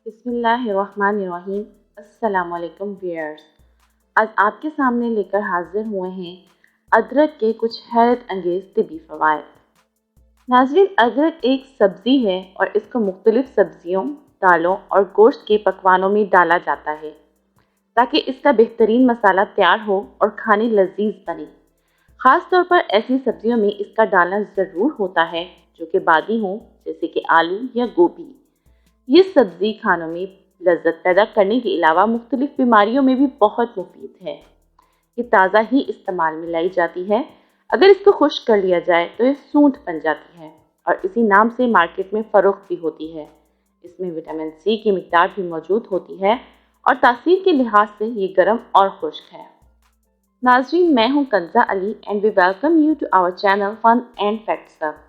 बिस्मिल्लाहिर्रहमानिर्रहीम। अस्सलाम वालेकुम व्यूअर्स। आज आपके सामने लेकर हाजिर हुए हैं अदरक के कुछ हैरत अंगेज़ तिबी फ़वाइद। नाज़रीन, अदरक एक सब्ज़ी है और इसको मुख्तलिफ़ सब्ज़ियों, दालों और गोश्त के पकवानों में डाला जाता है ताकि इसका बेहतरीन मसाला तैयार हो और खाने लजीज बने। ख़ास तौर पर ऐसी सब्जियों में इसका डालना ज़रूर होता है जो कि बादी हों, जैसे कि आलू या गोभी। ये सब्ज़ी खानों में लज्जत पैदा करने के अलावा मुख्तलिफ बीमारियों में भी बहुत मुफीद है। ये ताज़ा ही इस्तेमाल में लाई जाती है। अगर इसको खुश्क कर लिया जाए तो ये सूंठ बन जाती है और इसी नाम से मार्केट में फ़रोख्त भी होती है। इसमें विटामिन सी की मिकदार भी मौजूद होती है और तासीर के लिहाज से ये गर्म और खुश्क है। नाज़रीन, मैं हूँ Kanza Ali and we welcome you to our channel fun and facts hub.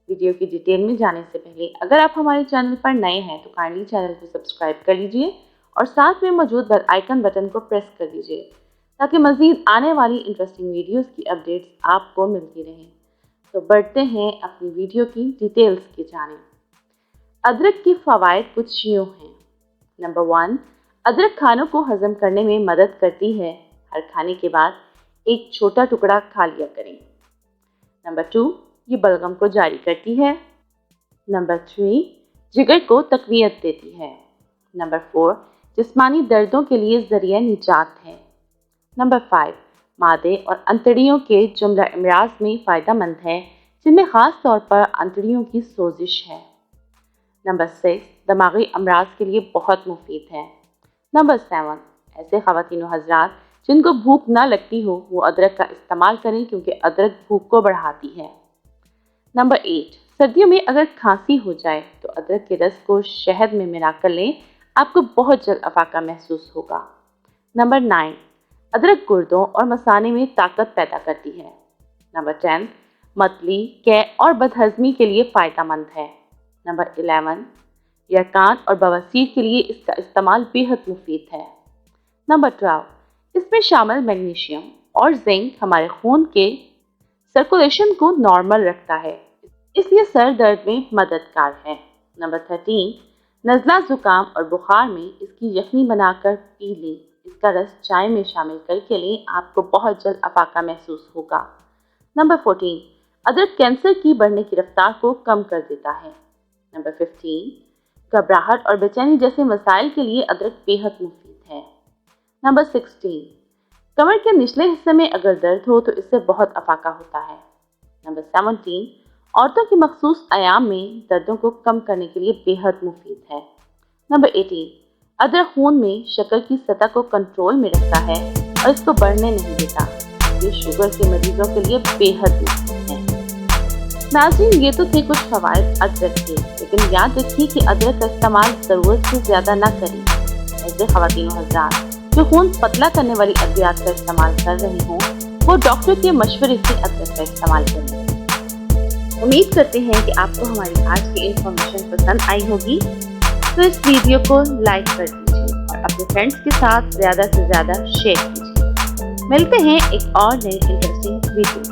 Video की डिटेल में जाने से पहले अगर आप हमारे चैनल पर नए हैं तो काइंडली चैनल को सब्सक्राइब कर लीजिए और साथ में मौजूद बेल आइकन बटन को प्रेस कर दीजिए ताकि मज़ीद आने वाली इंटरेस्टिंग वीडियोस की अपडेट्स आपको मिलती रहें। तो बढ़ते हैं अपनी वीडियो की डिटेल्स की जानिब। अदरक की फ़वाइद कुछ यूँ हैं। नंबर 1, अदरक खानों को हज़म करने में मदद करती है। हर खाने के बाद एक छोटा टुकड़ा खा लिया करें। नंबर 2, ये बलगम को जारी करती है। नंबर 3, जिगर को तक़वियत देती है। नंबर 4, जिस्मानी दर्दों के लिए ज़रिया निजात है। नंबर 5, मादे और अंतड़ियों के जुमला अमराज में फ़ायदेमंद है, जिनमें ख़ास तौर पर अंतड़ियों की सोजिश है। नंबर 6, दिमागी अमराज के लिए बहुत मुफीद है। नंबर 7, ऐसे ख़वातीन व हज़रात जिनको भूख ना लगती हो वो अदरक का इस्तेमाल करें क्योंकि अदरक भूख को बढ़ाती है। नंबर 8, सर्दियों में अगर खांसी हो जाए तो अदरक के रस को शहद में मिलाकर लें, आपको बहुत जल्द अफाका महसूस होगा। नंबर 9, अदरक गुर्दों और मसाने में ताकत पैदा करती है। नंबर 10, मतली, कै और बदहज़मी के लिए फ़ायदेमंद है। नंबर 11, यरकान और बवासीर के लिए इसका इस्तेमाल बेहद मुफीद है। नंबर 12, इसमें शामिल मैग्नीशियम और जिंक हमारे खून के सर्कुलेशन को नॉर्मल रखता है, इसलिए सर दर्द में मददगार है। नंबर 13, नज़ला, ज़ुकाम और बुखार में इसकी यखनी बनाकर पी लें। इसका रस चाय में शामिल करके लें, आपको बहुत जल्द अफाका महसूस होगा। नंबर 14, अदरक कैंसर की बढ़ने की रफ्तार को कम कर देता है। नंबर 15, घबराहट और बेचैनी जैसे मसाइल के लिए अदरक बेहद मुफीद है। नंबर 16, कमर के निचले हिस्से में अगर दर्द हो तो इससे बहुत अफाका होता है। नंबर 17, औरतों की मखसूस आयाम में दर्दों को कम करने के लिए बेहद मुफीद है। नंबर 18, अदरक खून में शक्कर की सतह को कंट्रोल में रखता है और इसको बढ़ने नहीं देता। ये शुगर के मरीजों के लिए बेहद मुफीद है। नाज़रीन, ये तो थे कुछ फ़वाइद अदरक के, लेकिन याद रखिए कि अदरक का इस्तेमाल ज़रूरत से ज़्यादा ना करें। ऐसे ख़वातीन हज़रात जो खून पतला करने वाली अद्वियात का इस्तेमाल कर रहे हों वो डॉक्टर के मशवरे से अदरक का इस्तेमाल करें। उम्मीद करते हैं कि आपको हमारी आज की इन्फॉर्मेशन पसंद आई होगी, तो इस वीडियो को लाइक कर दीजिए और अपने फ्रेंड्स के साथ ज़्यादा से ज़्यादा शेयर कीजिए। मिलते हैं एक और नई इंटरेस्टिंग वीडियो।